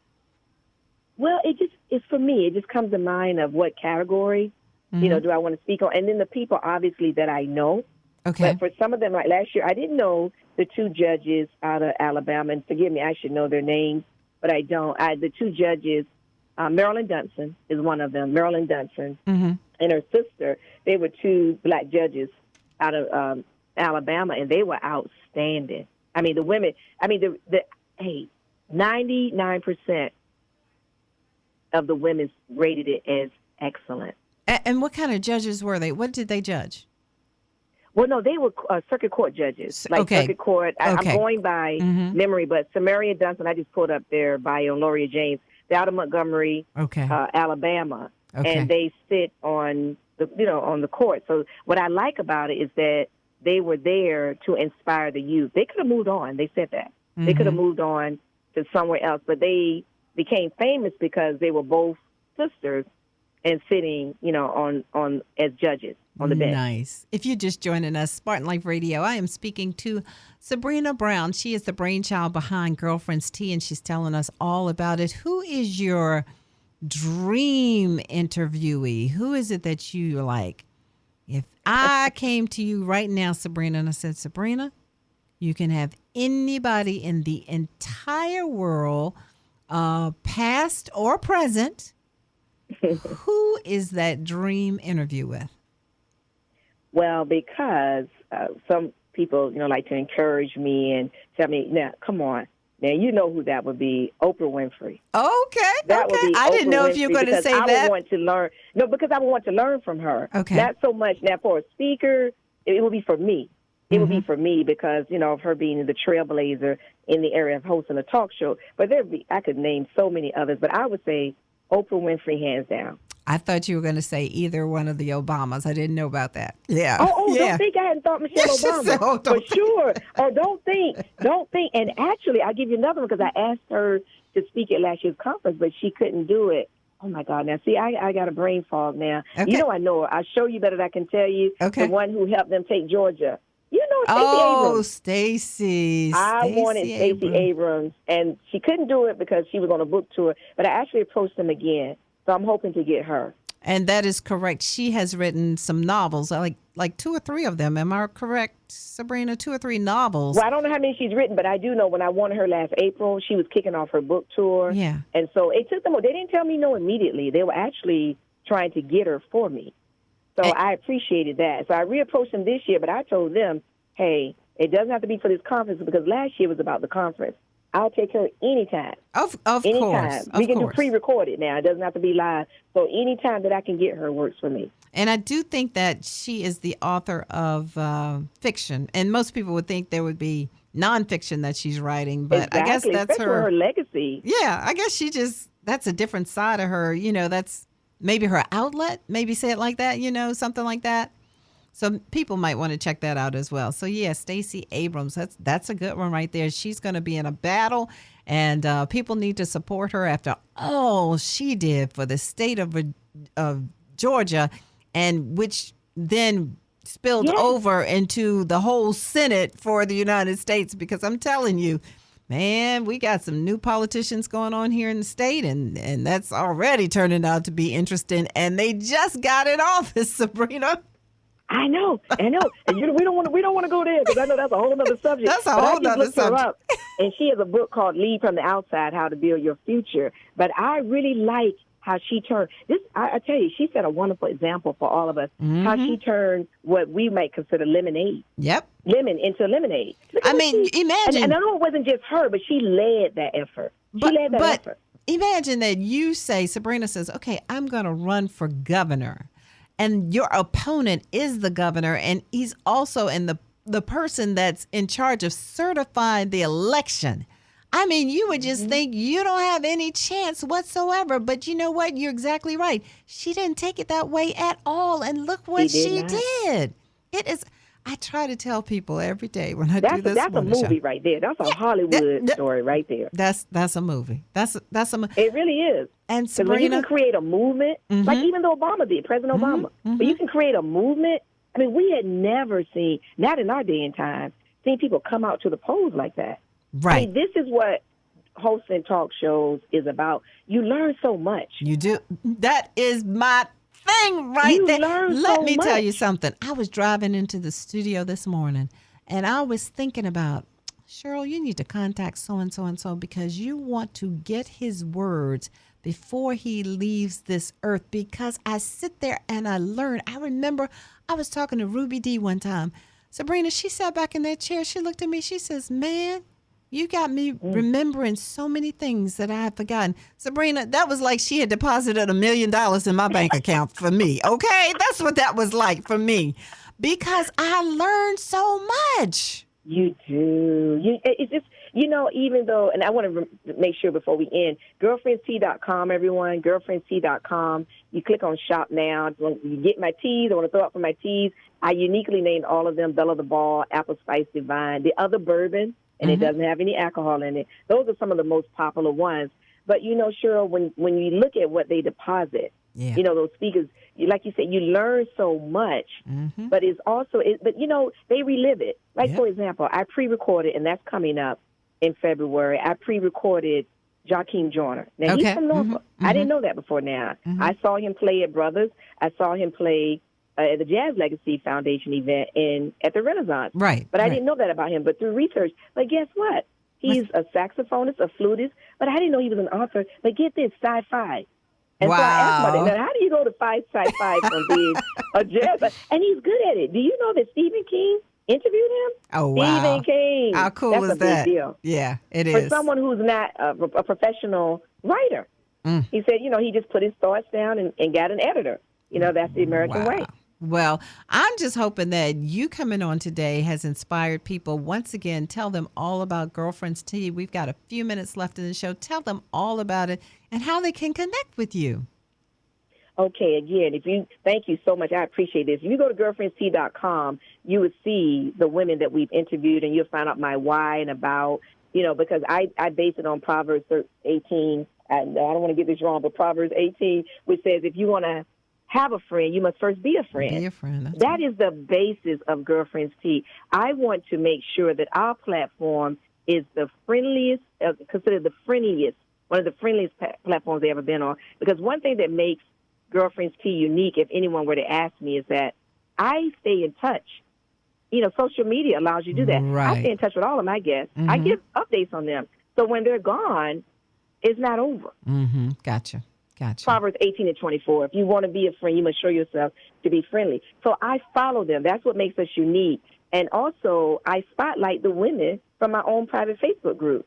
Well, it's for me. It just comes to mind of what category, you know, do I want to speak on? And then the people, obviously, that I know. Okay. But for some of them, like last year, I didn't know the two judges out of Alabama. And forgive me, I should know their names, but I don't. The two judges, Marilyn Dunson is one of them. Marilyn Dunson and her sister, they were two black judges out of Alabama, and they were outstanding. I mean, the women. I mean, 99% of the women rated it as excellent. And what kind of judges were they? What did they judge? Well, no, they were circuit court judges, like circuit court. I'm going by memory, but Samaria Dunson, I just pulled up their bio, and Loria James. They're out of Montgomery, Alabama, and they sit on the court. So what I like about it is that they were there to inspire the youth. They could have moved on. They said that they could have moved on to somewhere else, but they became famous because they were both sisters and sitting, on as judges on the bench. Nice. If you're just joining us, Spartan Life Radio, I am speaking to Sabrina Brown. She is the brainchild behind Girlfriends Tea, and she's telling us all about it. Who is your dream interviewee? Who is it that you like? If I came to you right now, Sabrina, and I said, Sabrina, you can have anybody in the entire world, past or present. Who is that dream interview with? Well, because some people, like to encourage me and tell me, now, come on. Now, you know who that would be, Oprah Winfrey. Okay. That would be I didn't know Winfrey, if you were going to say I that. Would want to learn. No, because I would want to learn from her. Okay. Not so much. Now, for a speaker, it would be for me. It would be for me because, of her being the trailblazer in the area of hosting a talk show. But I could name so many others, but I would say Oprah Winfrey, hands down. I thought you were going to say either one of the Obamas. I didn't know about that. Yeah. Yeah. Don't think I hadn't thought Michelle Obama. For sure. Oh, don't think. And actually, I'll give you another one because I asked her to speak at last year's conference, but she couldn't do it. Oh, my God. Now, see, I got a brain fog now. Okay. I know her. I'll show you better than I can tell you. Okay. The one who helped them take Georgia. Stacey Abrams. Stacey. I wanted Stacey Abrams, and she couldn't do it because she was on a book tour, but I actually approached them again. So I'm hoping to get her. And that is correct. She has written some novels, like 2 or 3 of them. Am I correct, Sabrina? 2 or 3 novels. Well, I don't know how many she's written, but I do know when I wanted her last April, she was kicking off her book tour. Yeah. And so it took them. They didn't tell me no immediately. They were actually trying to get her for me. So I appreciated that. So I reapproached them this year, but I told them, hey, it doesn't have to be for this conference because last year was about the conference. I'll take her anytime. Of anytime. course. We can do pre-recorded now. It doesn't have to be live. So anytime that I can get her works for me. And I do think that she is the author of fiction. And most people would think there would be nonfiction that she's writing. But exactly. I guess that's especially her legacy. Yeah, I guess that's a different side of her. That's maybe her outlet. Maybe say it like that, something like that. So people might want to check that out as well. So, yeah, Stacey Abrams, that's a good one right there. She's going to be in a battle, and people need to support her after all she did for the state of Georgia, and which then spilled over into the whole Senate for the United States. Because I'm telling you, man, we got some new politicians going on here in the state, and that's already turning out to be interesting. And they just got in office, Sabrina. I know. And we don't want to go there because I know that's a whole other subject. That's a whole other subject. Her up, and she has a book called Lead from the Outside: How to Build Your Future. But I really like how she turned this. I tell you, she set a wonderful example for all of us. How she turned what we might consider lemonade. Yep. Lemon into lemonade. Imagine. And I know it wasn't just her, but she led that effort. Effort. Imagine that you say, Sabrina says, okay, I'm going to run for governor. And your opponent is the governor, and he's also the person that's in charge of certifying the election. I mean, you would just think you don't have any chance whatsoever. But you know what? You're exactly right. She didn't take it that way at all. And look what she did. It is. I try to tell people every day when I do this. That's a movie right there. That's a Hollywood story right there. That's a movie. That's a movie. It really is. And Sabrina, when you can create a movement, like even though Obama did, President Obama, but you can create a movement. I mean, we had never seen, not in our day and time, seen people come out to the polls like that. Right. I mean, this is what hosting talk shows is about. You learn so much. You do. That is my thing right there. Let me tell you something. I was driving into the studio this morning, and I was thinking about, Cheryl, you need to contact so-and-so and so because you want to get his words before he leaves this earth, because I sit there and I learn. I remember I was talking to Ruby D one time. Sabrina, she sat back in that chair. She looked at me. She says, man, you got me remembering so many things that I had forgotten. Sabrina, that was like she had deposited $1 million in my bank account for me. Okay? That's what that was like for me because I learned so much. You do. It's just, even though, and I want to make sure before we end, girlfriendstea.com, everyone, girlfriendstea.com. You click on shop now. You get my teas. I want to throw out for my teas. I uniquely named all of them, Bella the Ball, Apple Spice Divine, the other bourbon, and it doesn't have any alcohol in it. Those are some of the most popular ones. But, Cheryl, when you look at what they deposit, those speakers, like you said, you learn so much, but it's also, they relive it. Like, for example, I pre-recorded, and that's coming up in February, I pre-recorded Joaquin Joyner. Now, he's from Norfolk. I didn't know that before now. I saw him play at Brothers. I saw him play at the Jazz Legacy Foundation event at the Renaissance. Right. But I didn't know that about him. But through research, guess what? He's a saxophonist, a flutist, but I didn't know he was an author. But get this, sci-fi. And so I asked about it. Now, how do you go to sci-fi from being a jazz? And he's good at it. Do you know that Stephen King interviewed him? Oh, wow. Stephen King. How cool That's is a that? big deal. Yeah, it is. For someone who's not a professional writer. He said, he just put his thoughts down and got an editor. That's the American way. Well, I'm just hoping that you coming on today has inspired people. Once again, tell them all about Girlfriends Tea. We've got a few minutes left in the show. Tell them all about it and how they can connect with you. Okay, again, thank you so much. I appreciate this. If you go to girlfriendstea.com, you would see the women that we've interviewed, and you'll find out my why and about, because I base it on Proverbs 18. And I don't want to get this wrong, but Proverbs 18, which says if you want to have a friend, you must first be a friend. Be a friend. That is the basis of Girlfriends Tea. I want to make sure that our platform is the friendliest, considered the friendliest, one of the friendliest platforms they've ever been on. Because one thing that makes Girlfriends Tea unique, if anyone were to ask me, is that I stay in touch. Social media allows you to do that. Right. I stay in touch with all of my guests. I give updates on them. So when they're gone, it's not over. Gotcha. Proverbs 18:24. If you want to be a friend, you must show yourself to be friendly. So I follow them. That's what makes us unique. And also, I spotlight the women from my own private Facebook group.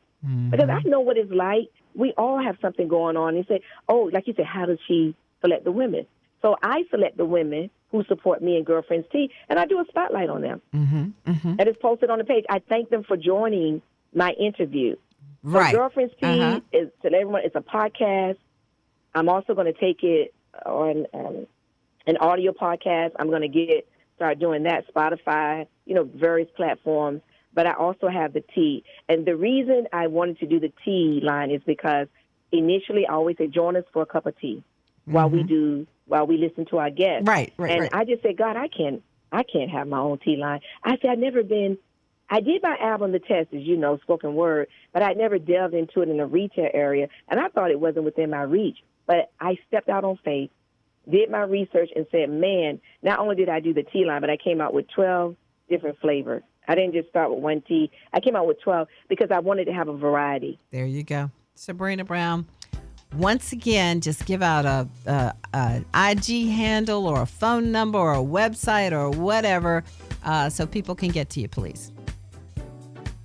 Because I know what it's like. We all have something going on. And say, like you said, how does she select the women? So I select the women who support me in Girlfriends Tea, and I do a spotlight on them. And it's posted on the page. I thank them for joining my interview. Right. So Girlfriends Tea is to everyone. It's a podcast. I'm also going to take it on an audio podcast. I'm going to start doing that, Spotify, various platforms. But I also have the tea. And the reason I wanted to do the tea line is because initially I always say, join us for a cup of tea while we listen to our guests. Right. I just said, God, I can't have my own tea line. I said, I did my album, The Test, as you know, spoken word, but I never delved into it in the retail area, and I thought it wasn't within my reach. But I stepped out on faith, did my research, and said, man, not only did I do the tea line, but I came out with 12 different flavors. I didn't just start with one tea. I came out with 12 because I wanted to have a variety. There you go. Sabrina Brown, once again, just give out a IG handle or a phone number or a website or whatever so people can get to you, please.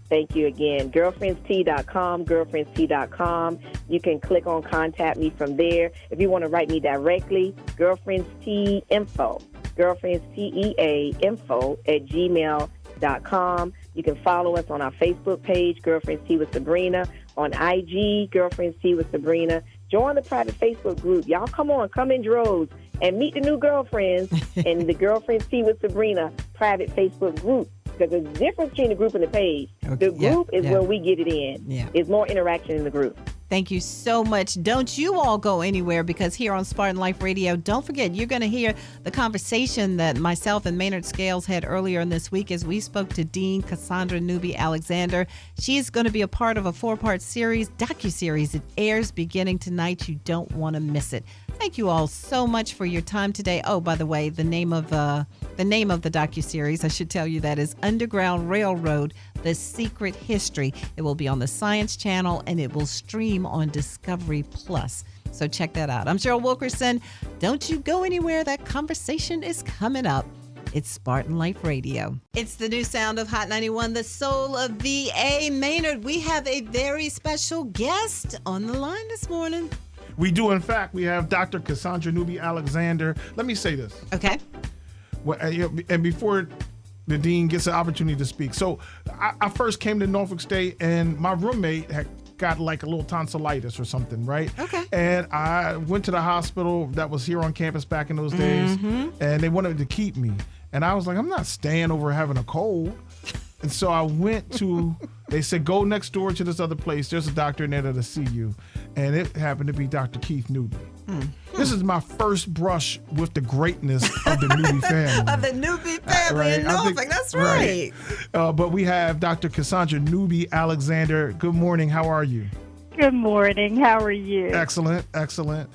Thank you again. Girlfriendstea.com, girlfriendstea.com. You can click on Contact Me from there. If you want to write me directly, girlfriendstea info, girlfriendstea@gmail.com. You can follow us on our Facebook page, Girlfriends Tea with Sabrina. On IG, Girlfriends Tea with Sabrina. Join the private Facebook group. Y'all come in droves and meet the new girlfriends in the Girlfriends Tea with Sabrina private Facebook group. Because there's a difference between the group and the page. Okay. The group is where we get it in. There's more interaction in the group. Thank you so much. Don't you all go anywhere, because here on Spartan Life Radio, don't forget, you're going to hear the conversation that myself and Maynard Scales had earlier in this week as we spoke to Dean Cassandra Newby-Alexander. She is going to be a part of a 4-part series, docu-series. It airs beginning tonight. You don't want to miss it. Thank you all so much for your time today. Oh, by the way, the name of the docu-series, I should tell you, that is Underground Railroad, The Secret History. It will be on the Science Channel, and it will stream on Discovery Plus. So check that out. I'm Cheryl Wilkerson. Don't you go anywhere. That conversation is coming up. It's Spartan Life Radio. It's the new sound of Hot 91, the soul of VA Maynard. We have a very special guest on the line this morning. We do, in fact. We have Dr. Cassandra Newby-Alexander. Let me say this. Okay. Well, and before the dean gets an opportunity to speak. So I first came to Norfolk State, and my roommate had got like a little tonsillitis or something, right? Okay. And I went to the hospital that was here on campus back in those days, and they wanted to keep me. And I was like, I'm not staying over having a cold. And so I went to, they said, go next door to this other place. There's a doctor in there that'll see you. And it happened to be Dr. Keith Newby. This is my first brush with the greatness of the Newby family. Of the Newby family in Norfolk. That's right. But we have Dr. Cassandra Newby-Alexander. Good morning. How are you? Good morning. How are you? Excellent. Excellent.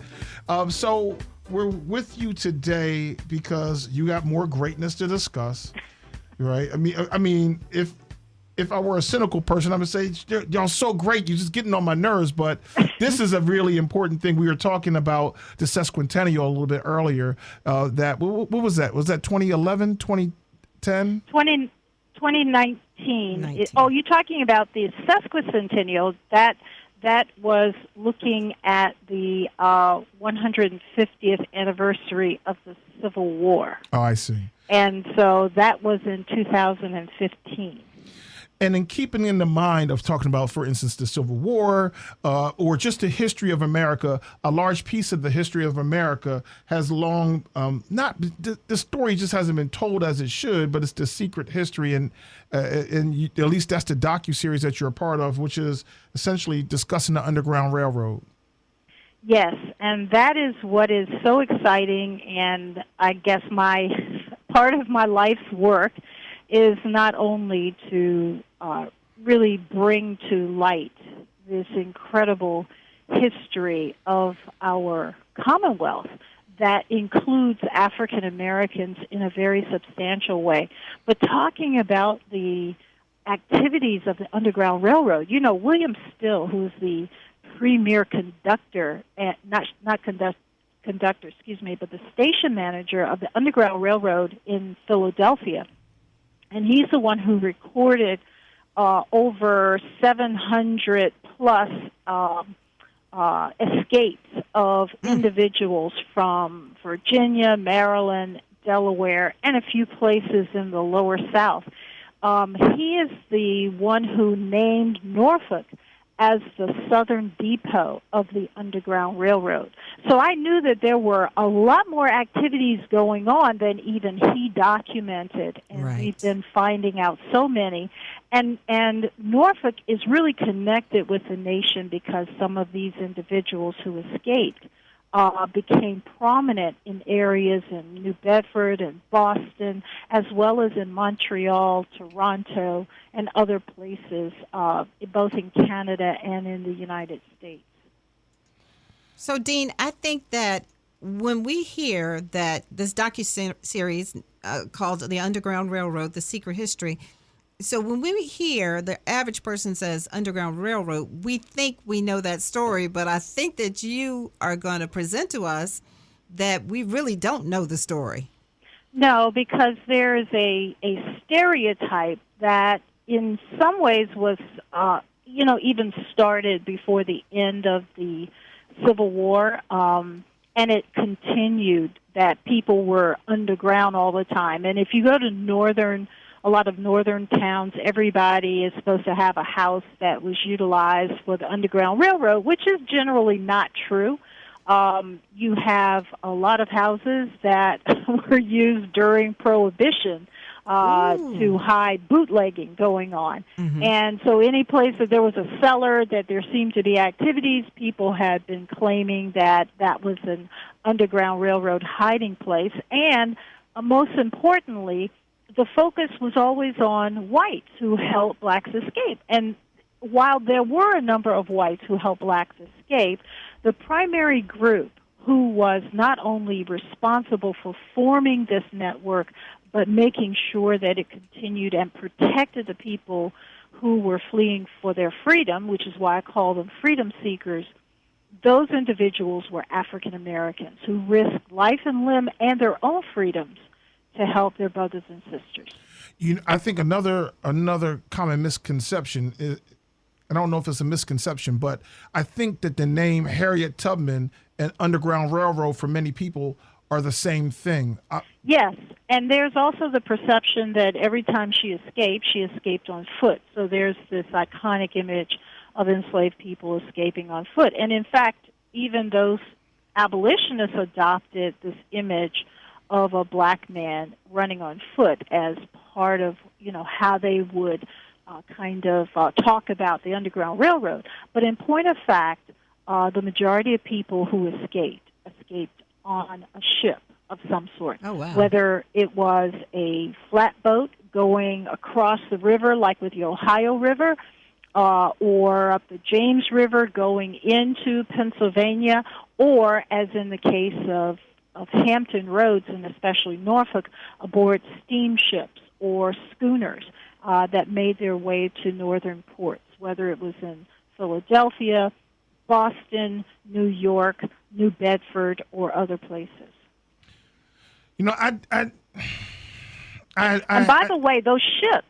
So we're with you today because you got more greatness to discuss, right? I mean, if I were a cynical person, I would say, y'all so great, you're just getting on my nerves. But this is a really important thing. We were talking about the sesquicentennial a little bit earlier. What was that? Was that 2011, 2010? 2019. Oh, you're talking about the sesquicentennial. That was looking at the 150th anniversary of the Civil War. Oh, I see. And so that was in 2015. And in keeping in the mind of talking about, for instance, the Civil War or just the history of America, a large piece of the history of America has long the story just hasn't been told as it should, but it's the secret history. And at least that's the docu-series that you're a part of, which is essentially discussing the Underground Railroad. Yes, and that is what is so exciting. And I guess part of my life's work is not only to really bring to light this incredible history of our Commonwealth that includes African Americans in a very substantial way, but talking about the activities of the Underground Railroad. You know, William Still, who's the premier conductor, not conductor, excuse me, but the station manager of the Underground Railroad in Philadelphia. And he's the one who recorded over 700 plus escapes of individuals from Virginia, Maryland, Delaware, and a few places in the lower South. He is the one who named Norfolk as the southern depot of the Underground Railroad. So I knew that there were a lot more activities going on than even he documented, and we've been finding out so many. And Norfolk is really connected with the nation because some of these individuals who escaped became prominent in areas in New Bedford and Boston, as well as in Montreal, Toronto, and other places, both in Canada and in the United States. So, Dean, I think that when we hear that this docu-series called The Underground Railroad, The Secret History, so when we hear the average person says Underground Railroad, we think we know that story, but I think that you are going to present to us that we really don't know the story. No, because there is a stereotype that in some ways was, even started before the end of the Civil War, and it continued that people were underground all the time. And if you go to a lot of northern towns, everybody is supposed to have a house that was utilized for the Underground Railroad, which is generally not true. You have a lot of houses that were used during Prohibition to hide bootlegging going on. Mm-hmm. And so any place that there was a cellar, that there seemed to be activities, people had been claiming that that was an Underground Railroad hiding place. And most importantly, the focus was always on whites who helped blacks escape. And while there were a number of whites who helped blacks escape, the primary group who was not only responsible for forming this network, but making sure that it continued and protected the people who were fleeing for their freedom, which is why I call them freedom seekers, those individuals were African Americans who risked life and limb and their own freedoms to help their brothers and sisters. I think another common misconception is, I don't know if it's a misconception, but I think that the name Harriet Tubman and Underground Railroad for many people are the same thing. Yes, and there's also the perception that every time she escaped on foot. So there's this iconic image of enslaved people escaping on foot. And in fact, even those abolitionists adopted this image of a black man running on foot as part of, how they would talk about the Underground Railroad. But in point of fact, the majority of people who escaped on a ship of some sort. Oh, wow. Whether it was a flatboat going across the river, like with the Ohio River, or up the James River going into Pennsylvania, or, as in the case of Hampton Roads, and especially Norfolk, aboard steamships or schooners that made their way to northern ports, whether it was in Philadelphia, Boston, New York, New Bedford, or other places. And by the way, those ships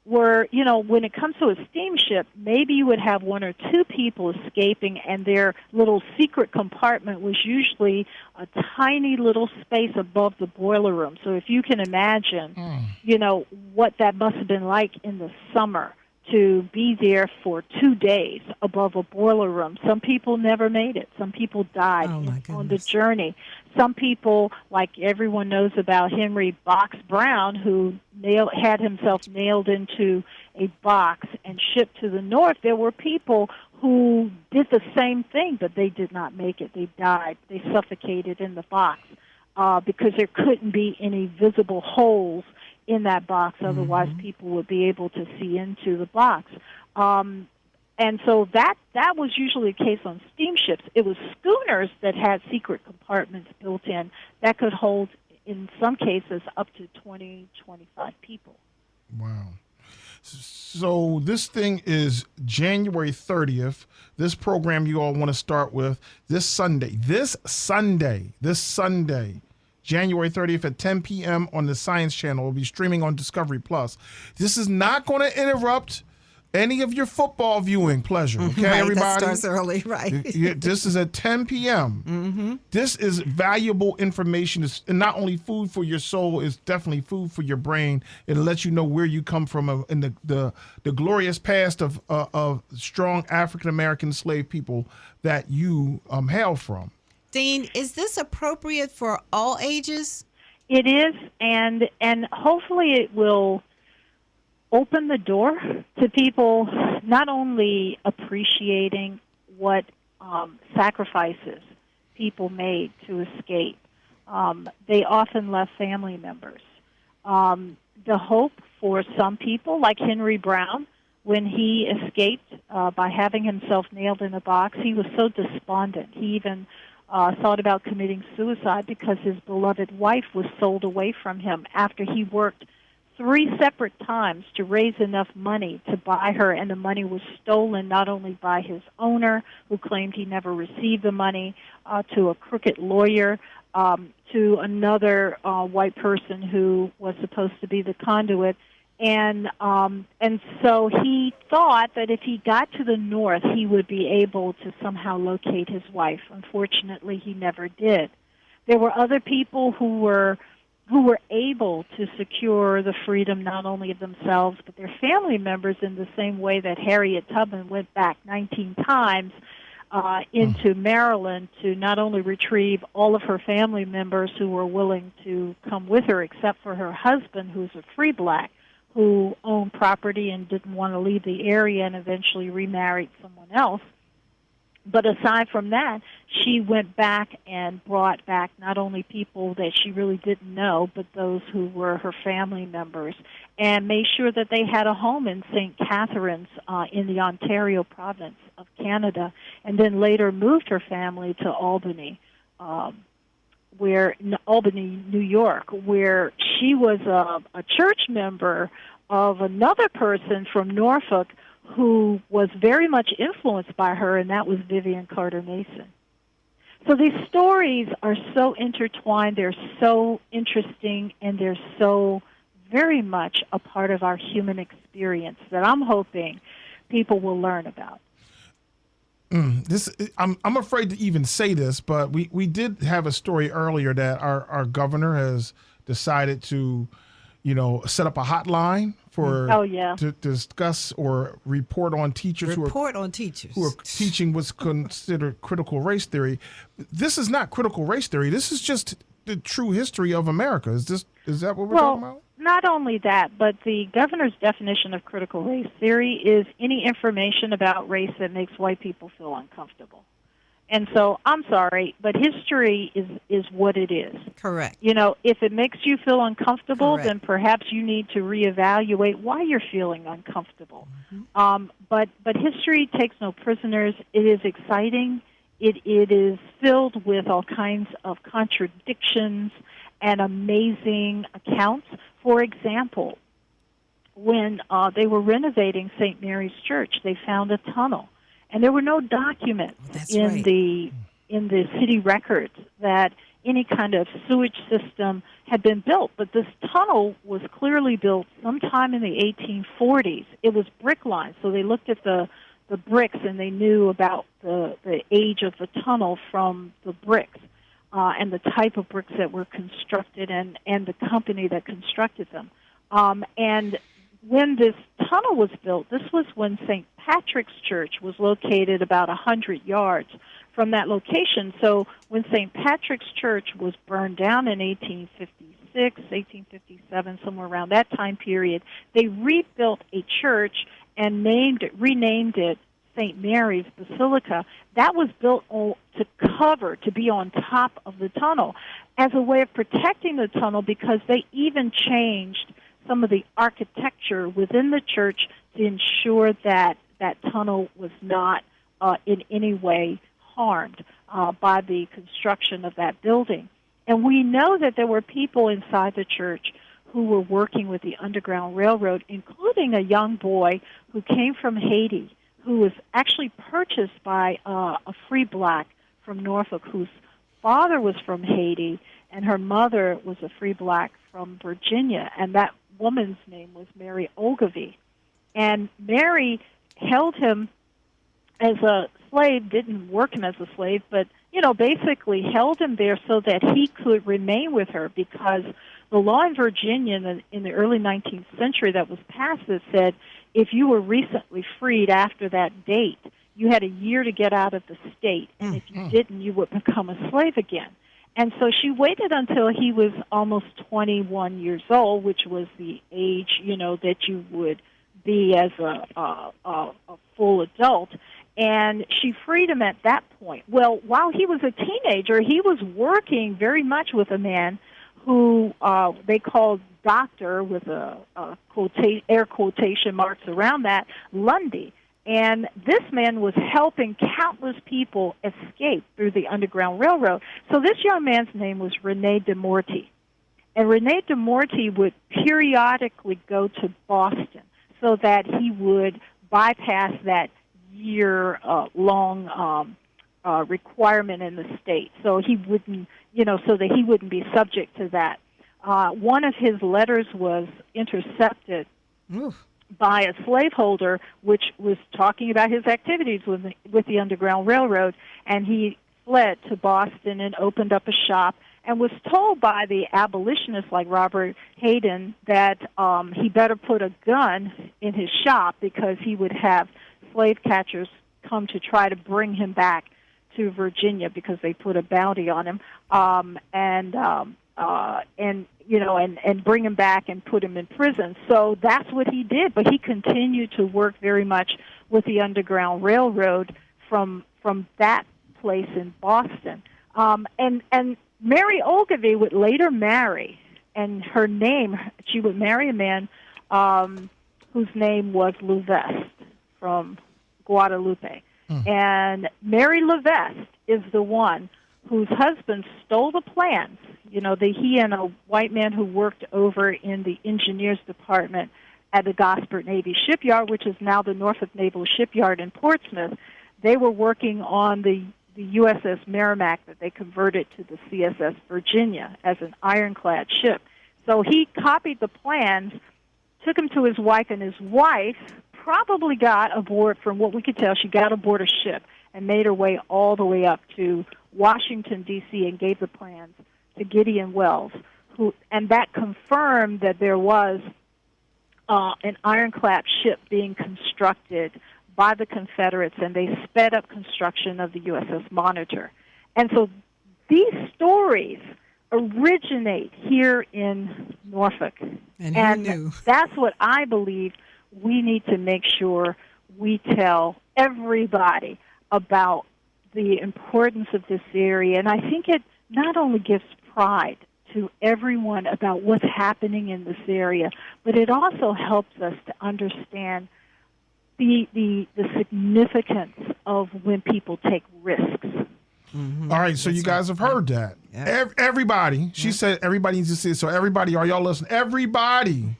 were, when it comes to a steamship, maybe you would have one or two people escaping, and their little secret compartment was usually a tiny little space above the boiler room. So if you can imagine, what that must have been like in the summer to be there for 2 days above a boiler room. Some people never made it. Some people died on the journey. Some people, like everyone knows about Henry Box Brown, who had himself nailed into a box and shipped to the north. There were people who did the same thing, but they did not make it. They died. They suffocated in the box because there couldn't be any visible holes in that box, otherwise people would be able to see into the box. And so that was usually the case on steamships. It was schooners that had secret compartments built in that could hold, in some cases, up to 20, 25 people. Wow. So this thing is January 30th. This program you all want to start with this Sunday, January 30th at 10 p.m. on the Science Channel. We'll be streaming on Discovery Plus. This is not going to interrupt any of your football viewing pleasure, okay, right, everybody? That starts early, right? This is at 10 p.m. Mm-hmm. This is valuable information. It's not only food for your soul, it's definitely food for your brain. It'll let you know where you come from in the glorious past of strong African-American slave people that you hail from. Dean, is this appropriate for all ages? It is, and hopefully it will open the door to people not only appreciating what sacrifices people made to escape. They often left family members. The hope for some people, like Henry Brown, when he escaped by having himself nailed in a box, he was so despondent. He even thought about committing suicide because his beloved wife was sold away from him after he worked 3 separate times to raise enough money to buy her, and the money was stolen not only by his owner, who claimed he never received the money, to a crooked lawyer, to another white person who was supposed to be the conduit. And so he thought that if he got to the north, he would be able to somehow locate his wife. Unfortunately, he never did. There were other people who were able to secure the freedom not only of themselves but their family members, in the same way that Harriet Tubman went back 19 times into Maryland to not only retrieve all of her family members who were willing to come with her, except for her husband, who's a free black, who owned property and didn't want to leave the area and eventually remarried someone else. But aside from that, she went back and brought back not only people that she really didn't know, but those who were her family members, and made sure that they had a home in St. Catharines in the Ontario province of Canada, and then later moved her family to Albany, New York, where she was a church member of another person from Norfolk who was very much influenced by her, and that was Vivian Carter Mason. So these stories are so intertwined, they're so interesting, and they're so very much a part of our human experience that I'm hoping people will learn about. I'm afraid to even say this, but we did have a story earlier that our governor has decided to, set up a hotline for to discuss or report on teachers who are teaching what's considered critical race theory. This is not critical race theory. This is just the true history of America. Is that what we're talking about? Not only that, but the governor's definition of critical race theory is any information about race that makes white people feel uncomfortable. And so, I'm sorry, but history is what it is. Correct. If it makes you feel uncomfortable, Correct. then perhaps you need to reevaluate why you're feeling uncomfortable. Mm-hmm. But history takes no prisoners. It is exciting. It is filled with all kinds of contradictions and amazing accounts. For example, when they were renovating St. Mary's Church, they found a tunnel, and there were no documents in the city records that any kind of sewage system had been built. But this tunnel was clearly built sometime in the 1840s. It was brick lined, so they looked at the bricks and they knew about the age of the tunnel from the bricks. And the type of bricks that were constructed and the company that constructed them. And when this tunnel was built, this was when St. Patrick's Church was located about 100 yards from that location. So when St. Patrick's Church was burned down in 1856, 1857, somewhere around that time period, they rebuilt a church and renamed it St. Mary's Basilica. That was built to be on top of the tunnel as a way of protecting the tunnel, because they even changed some of the architecture within the church to ensure that that tunnel was not in any way harmed by the construction of that building. And we know that there were people inside the church who were working with the Underground Railroad, including a young boy who came from Haiti, who was actually purchased by a free black from Norfolk, whose father was from Haiti, and her mother was a free black from Virginia, and that woman's name was Mary Ogilvie. And Mary held him as a slave, didn't work him as a slave, but, basically held him there so that he could remain with her, because the law in Virginia in the early 19th century that was passed that said if you were recently freed after that date, you had a year to get out of the state, and if you didn't, you would become a slave again. And so she waited until he was almost 21 years old, which was the age, that you would be as a full adult, and she freed him at that point. Well, while he was a teenager, he was working very much with a man who they called Doctor, with air quotation marks around that, Lundy. And this man was helping countless people escape through the Underground Railroad. So this young man's name was Rene de Morty. And Rene de Morty would periodically go to Boston so that he would bypass that year-long requirement in the state. So he wouldn't, so that he wouldn't be subject to that. One of his letters was intercepted by a slaveholder, which was talking about his activities with the Underground Railroad, and he fled to Boston and opened up a shop and was told by the abolitionists like Robert Hayden that he better put a gun in his shop because he would have slave catchers come to try to bring him back to Virginia because they put a bounty on him, and bring him back and put him in prison. So that's what he did. But he continued to work very much with the Underground Railroad from that place in Boston. And Mary Ogilvie would later marry, and her name, she would marry a man whose name was Levesque from Guadalupe. And Mary Levesque is the one whose husband stole the plans. He and a white man who worked over in the engineers department at the Gosport Navy Shipyard, which is now the Norfolk Naval Shipyard in Portsmouth. They were working on the the USS Merrimack that they converted to the CSS Virginia as an ironclad ship. So he copied the plans, took them to his wife, and his wife probably got aboard, from what we could tell, she got aboard a ship and made her way all the way up to Washington, D.C., and gave the plans to Gideon Wells, and that confirmed that there was an ironclad ship being constructed by the Confederates, and they sped up construction of the USS Monitor. And so these stories originate here in Norfolk. And who knew? That's what I believe we need to make sure we tell everybody about the importance of this area. And I think it not only gives pride to everyone about what's happening in this area, but it also helps us to understand the significance of when people take risks. Mm-hmm. All right, so you guys have heard that. Yeah. Everybody, she said everybody needs to see it. So everybody, are y'all listening? Everybody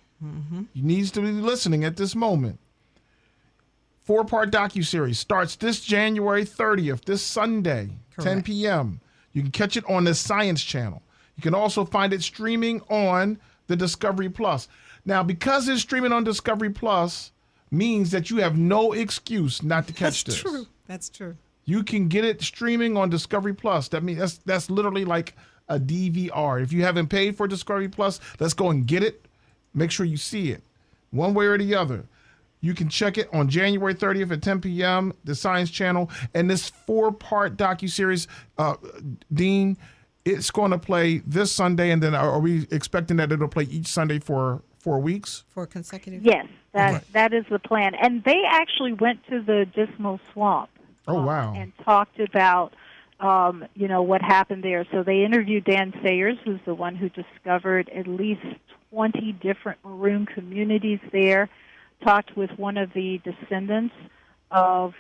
needs to be listening at this moment. 4-part docu-series starts this January 30th, this Sunday, 10 p.m. You can catch it on the Science Channel. You can also find it streaming on the Discovery Plus. Now, because it's streaming on Discovery Plus, means that you have no excuse not to catch this. That's true. That's true. You can get it streaming on Discovery Plus. That means that's literally like a DVR. If you haven't paid for Discovery Plus, let's go and get it. Make sure you see it, one way or the other. You can check it on January 30th at 10 p.m., the Science Channel. And this 4-part docuseries, Dean, it's going to play this Sunday, and then are we expecting that it'll play each Sunday for 4 weeks? For consecutive? Yes, that is the plan. And they actually went to the Dismal Swamp. Oh, wow. And talked about, what happened there. So they interviewed Dan Sayers, who's the one who discovered at least 20 different maroon communities there, talked with one of the descendants of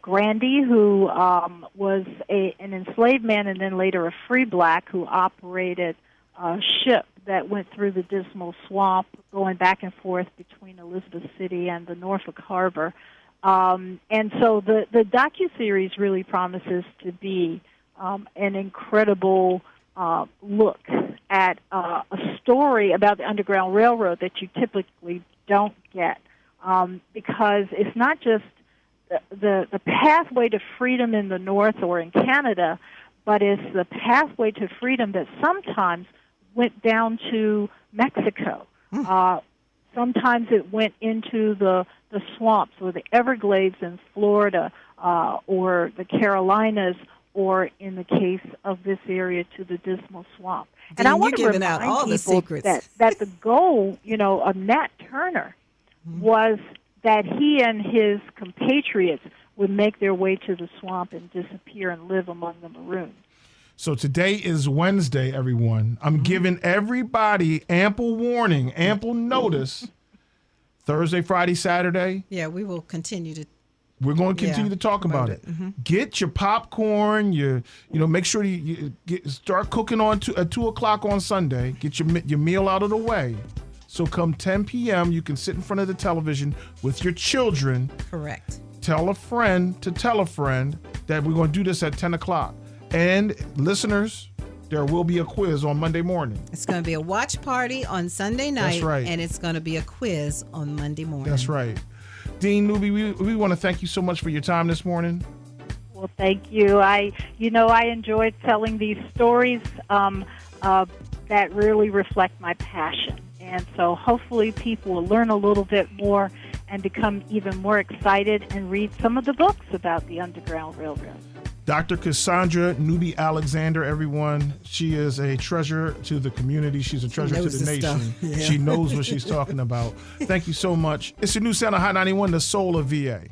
Grandy, who was an enslaved man and then later a free black who operated a ship that went through the Dismal Swamp, going back and forth between Elizabeth City and the Norfolk Harbor. And so the docuseries really promises to be an incredible look at a story about the Underground Railroad that you typically don't get, because it's not just the pathway to freedom in the North or in Canada, but it's the pathway to freedom that sometimes went down to Mexico. Sometimes it went into the swamps or the Everglades in Florida or the Carolinas, or in the case of this area, to the Dismal Swamp. And I want to remind out all the people secrets. that the goal, of Nat Turner was that he and his compatriots would make their way to the swamp and disappear and live among the maroons. So today is Wednesday, everyone. I'm giving everybody ample warning, ample notice. Thursday, Friday, Saturday. Yeah, we will continue to. We're going to continue to talk about it. Get your popcorn. Make sure you start cooking at 2 o'clock on Sunday. Get your meal out of the way. So come 10 p.m., you can sit in front of the television with your children. Correct. Tell a friend to tell a friend that we're going to do this at 10 o'clock. And listeners, there will be a quiz on Monday morning. It's going to be a watch party on Sunday night. That's right. And it's going to be a quiz on Monday morning. That's right. Dean Newby, we want to thank you so much for your time this morning. Well, thank you. I enjoyed telling these stories that really reflect my passion. And so hopefully people will learn a little bit more and become even more excited and read some of the books about the Underground Railroad. Dr. Cassandra Newby-Alexander, everyone. She is a treasure to the community. She's a treasure to the nation. Yeah. She knows what she's talking about. Thank you so much. It's your new sound of Hot 91, the soul of VA.